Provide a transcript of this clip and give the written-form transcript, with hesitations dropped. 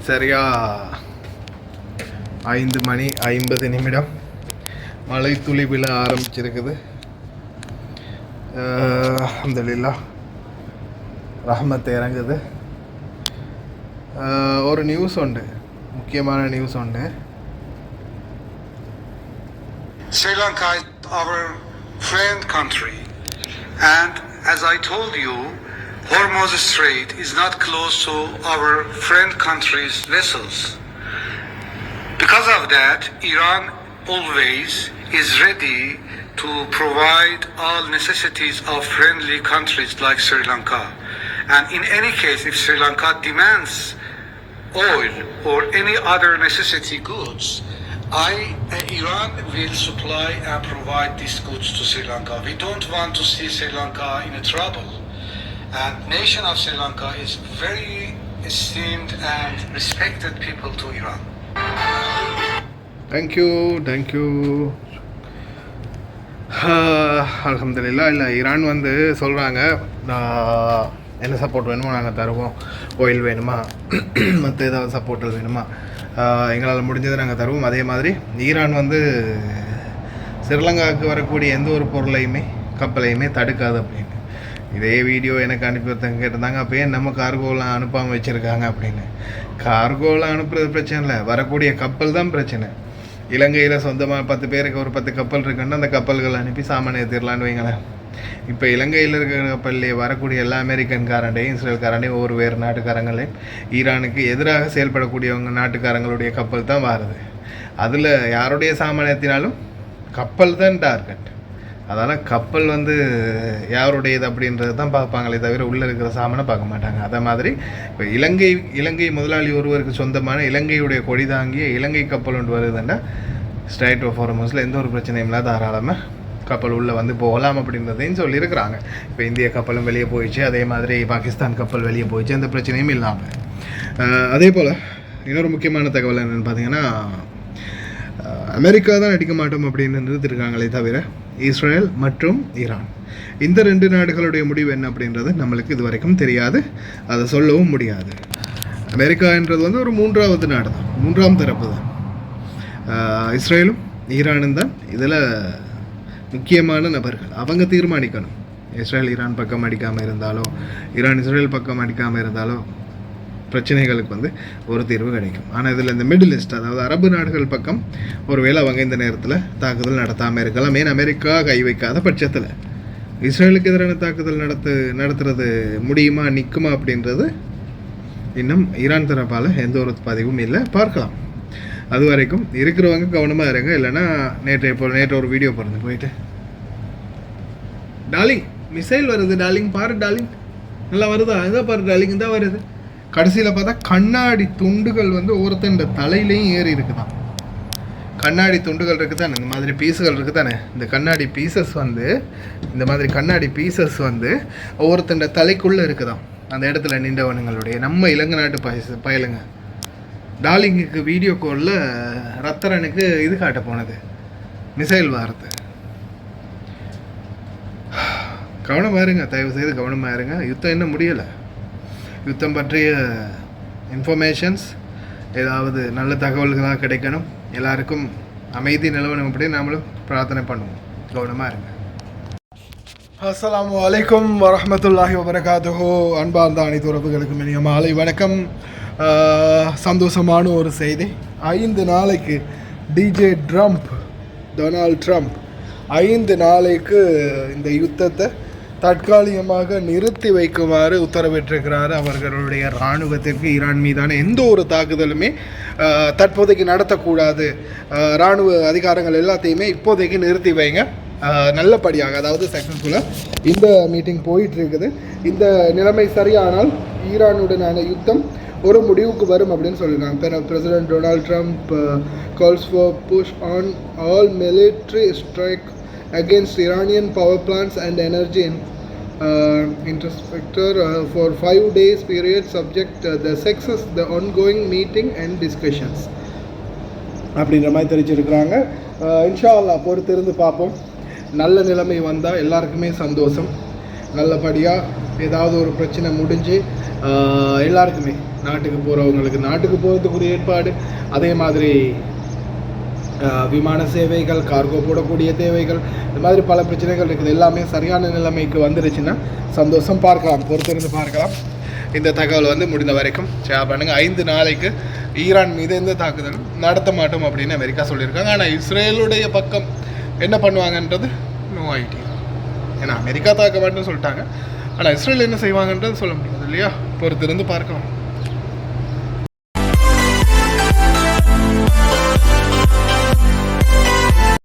சரியாக 5:50 மழை துளி விழ ஆரம்பிச்சிருக்குது. அல்ஹம்துலில்லாஹ் ரஹ்மத் இறங்குது. ஒரு நியூஸ் உண்டு, முக்கியமான நியூஸ் உண்டு. Sri Lanka is our friend country, and as I told you, Hormuz Strait is not close to our friend country's vessels. Because of that, Iran always is ready to provide all necessities of friendly countries like Sri Lanka. And in any case, if Sri Lanka demands oil or any other necessity goods, Iran will supply and provide these goods to Sri Lanka. We don't want to see Sri Lanka in a trouble. And nation of Sri Lanka is very esteemed and respected people to Iran. Thank you. அல்ஹம்துலில்லாஹ். இல்லை, Iran வந்து சொல்கிறாங்க, என்ன support வேணுமோ நாங்கள் தருவோம், oil வேணுமா மற்ற ஏதாவது சப்போர்ட்டல் வேணுமா எங்களால் முடிஞ்சதை நாங்கள் தருவோம். அதே மாதிரி ஈரான் வந்து ஸ்ரீலங்காவுக்கு வரக்கூடிய எந்த ஒரு பொருளையுமே கப்பலையுமே தடுக்காது அப்படின்னு இதே வீடியோ எனக்கு அனுப்பி ஒருத்தங்க கேட்டிருந்தாங்க. அப்போ ஏன் நம்ம கார்கோலாம் அனுப்பாமல் வச்சுருக்காங்க அப்படின்னு. கார்கோலாம் அனுப்புறது பிரச்சனை இல்லை, வரக்கூடிய கப்பல் தான் பிரச்சனை. இலங்கையில் சொந்தமாக 10 பேருக்கு ஒரு 10 கப்பல் இருக்குன்னா அந்த கப்பல்கள் அனுப்பி சாமான் ஏற்றிடலான்னு வைங்களேன். இப்போ இலங்கையில் இருக்கிற கப்பல்லே வரக்கூடிய எல்லா அமெரிக்கன்காரண்டையும் இஸ்ரேல்காரண்டையும் ஒவ்வொரு வேறு நாட்டுக்காரங்களையும் ஈரானுக்கு எதிராக செயல்படக்கூடியவங்க நாட்டுக்காரங்களுடைய கப்பல் தான் வருது. அதில் யாருடைய சாமான் ஏற்றினாலும் கப்பல் தான் டார்கெட். அதனால் கப்பல் வந்து யாருடையது அப்படின்றது தான் பார்ப்பாங்களே தவிர உள்ளே இருக்கிற சாமானை பார்க்க மாட்டாங்க. அதே மாதிரி இப்போ இலங்கை முதலாளி ஒருவருக்கு சொந்தமான இலங்கையுடைய கொடி தாங்கிய இலங்கை கப்பல் ஒன்று வருதுன்னா ஸ்ட்ரைட் ஆஃப் ஹார்மஸில் எந்த ஒரு பிரச்சனையும் இல்லை, தாராளமாக கப்பல் உள்ளே வந்து போகலாம் அப்படின்றதையும் சொல்லியிருக்கிறாங்க. இப்போ இந்திய கப்பலும் வெளியே போயிடுச்சு, அதே மாதிரி பாகிஸ்தான் கப்பல் வெளியே போயிடுச்சு, எந்த பிரச்சனையும் இல்லாமல். அதே போல் இன்னொரு முக்கியமான தகவல் என்னென்னு பார்த்தீங்கன்னா, அமெரிக்கா தான் அடிக்க மாட்டோம் அப்படின்னு நிறுத்திருக்காங்களே தவிர இஸ்ரேல் மற்றும் ஈரான் இந்த 2 நாடுகளுடைய முடிவு என்ன அப்படின்றது நம்மளுக்கு இது வரைக்கும் தெரியாது, அதை சொல்லவும் முடியாது. அமெரிக்கான்றது வந்து ஒரு 3வது நாடு தான், 3ஆம் தரப்பு தான். இஸ்ரேலும் ஈரானும் தான் இதில் முக்கியமான நபர்கள். அவங்க தீர்மானிக்கணும். இஸ்ரேல் ஈரான் பக்கம் அடிக்காமல் இருந்தாலோ ஈரான் இஸ்ரேல் பக்கம் அடிக்காமல் இருந்தாலோ பிரச்சனைகளுக்கு வந்து ஒரு தீர்வு கிடைக்கும். ஆனால் இதில் இந்த மிடில் ஈஸ்ட், அதாவது அரபு நாடுகள் பக்கம் ஒருவேளை அவங்க இந்த நேரத்தில் தாக்குதல் நடத்தாமல் இருக்கலாம். ஏன் அமெரிக்கா கை வைக்காத பட்சத்தில் இஸ்ரேலுக்கு எதிரான தாக்குதல் நடத்துறது முடியுமா, நிற்குமா அப்படின்றது இன்னும் ஈரான் தரப்பால் எந்த ஒரு பதிவும் இல்லை, பார்க்கலாம். அது வரைக்கும் இருக்கிறவங்க கவனமாக இருங்க. இல்லைன்னா நேற்று ஒரு வீடியோ பாருங்க, போயிட்டு டார்லிங் மிசைல் வருது டார்லிங், பாரு டார்லிங், நல்லா வருதா, இதான் பாரு டார்லிங், இதான் வருது. கடைசியில் பார்த்தா கண்ணாடி துண்டுகள் வந்து ஒருத்தன் தலையிலையும் ஏறி இருக்குதான். கண்ணாடி துண்டுகள் இருக்குதானே, இந்த மாதிரி பீஸுகள் இருக்குதானே, இந்த கண்ணாடி பீசஸ் வந்து இந்த மாதிரி கண்ணாடி பீசஸ் வந்து ஒவ்வொருத்தன் தலைக்குள்ளே இருக்குதான். அந்த இடத்துல நின்றவனுங்களுடைய நம்ம இலங்கை நாட்டு பயலுங்க டார்லிங்குக்கு வீடியோ காலில் ரத்தரனுக்கு இது காட்ட போனது, மிசைல் வாரத்து. கவனமாக இருங்க, தயவு செய்து கவனமாக இருங்க. யுத்தம் இன்னும் முடியலை. யுத்தம் பற்றிய இன்ஃபர்மேஷன்ஸ், ஏதாவது நல்ல தகவல்களாக கிடைக்கணும், எல்லாருக்கும் அமைதி நிலவணும் அப்படி நாமளும் பிரார்த்தனை பண்ணுவோம். கவனமாக இருங்க. அஸ்ஸலாமு அலைக்கும் வரஹ்மத்துல்லாஹி வபரகாத்துஹு. அன்பார்ந்த அனைத்து உறவுகளுக்கும் இனிய மாலை வணக்கம். சந்தோஷமான ஒரு செய்தி. 5 நாளைக்கு டொனால்ட் ட்ரம்ப் 5 நாளைக்கு இந்த யுத்தத்தை தற்காலிகமாக நிறுத்தி வைக்குமாறு உத்தரவிட்டிருக்கிறார். அவர்களுடைய இராணுவத்திற்கு ஈரான் மீதான எந்த ஒரு தாக்குதலுமே தற்போதைக்கு நடத்தக்கூடாது, இராணுவ அதிகாரங்கள் எல்லாத்தையுமே இப்போதைக்கு நிறுத்தி வைங்க, நல்லபடியாக, அதாவது சக்ஸஸ்ஃபுல்லாக இந்த மீட்டிங் போயிட்டுருக்குது. இந்த நிலைமை சரியானால் ஈரானுடனான யுத்தம் ஒரு முடிவுக்கு வரும் அப்படின்னு சொல்லியிருக்காங்க. President Donald Trump calls for push on all military strike against Iranian power plants and energy infrastructure for 5 days period subject the success the ongoing meeting and discussions அப்படின்ற மாதிரி தெரிஞ்சிருக்கிறாங்க. இன்ஷா அல்லாஹ் பொறுத்திருந்து பார்ப்போம். நல்ல நிலைமை வந்தால் எல்லாருக்குமே சந்தோஷம். நல்லபடியாக ஏதாவது ஒரு பிரச்சனை முடிஞ்சு எல்லாருக்குமே நாட்டுக்கு போகிறவங்களுக்கு நாட்டுக்கு போகிறதுக்குரிய ஏற்பாடு, அதே மாதிரி விமான சேவைகள், கார்கோ போடக்கூடிய தேவைகள், இந்த மாதிரி பல பிரச்சனைகள் இருக்குது. எல்லாமே சரியான நிலைமைக்கு வந்துருச்சுன்னா சந்தோஷம், பார்க்கலாம், பொறுத்திருந்து பார்க்கலாம். இந்த தகவல் வந்து முடிந்த வரைக்கும் ஷேர் பண்ணுங்கள். 5 நாளைக்கு ஈரான் மீது எந்த தாக்குதலும் நடத்த மாட்டோம் அப்படின்னு அமெரிக்கா சொல்லியிருக்காங்க. ஆனால் இஸ்ரேலுடைய பக்கம் என்ன பண்ணுவாங்கன்றது நோ ஐடியா. ஏன்னா அமெரிக்கா தாக்க மாட்டேன்னு சொல்லிட்டாங்க, ஆனால் இஸ்ரேல் என்ன செய்வாங்கன்றது சொல்ல முடியாது இல்லையா? பொறுத்திருந்து பார்க்கலாம்.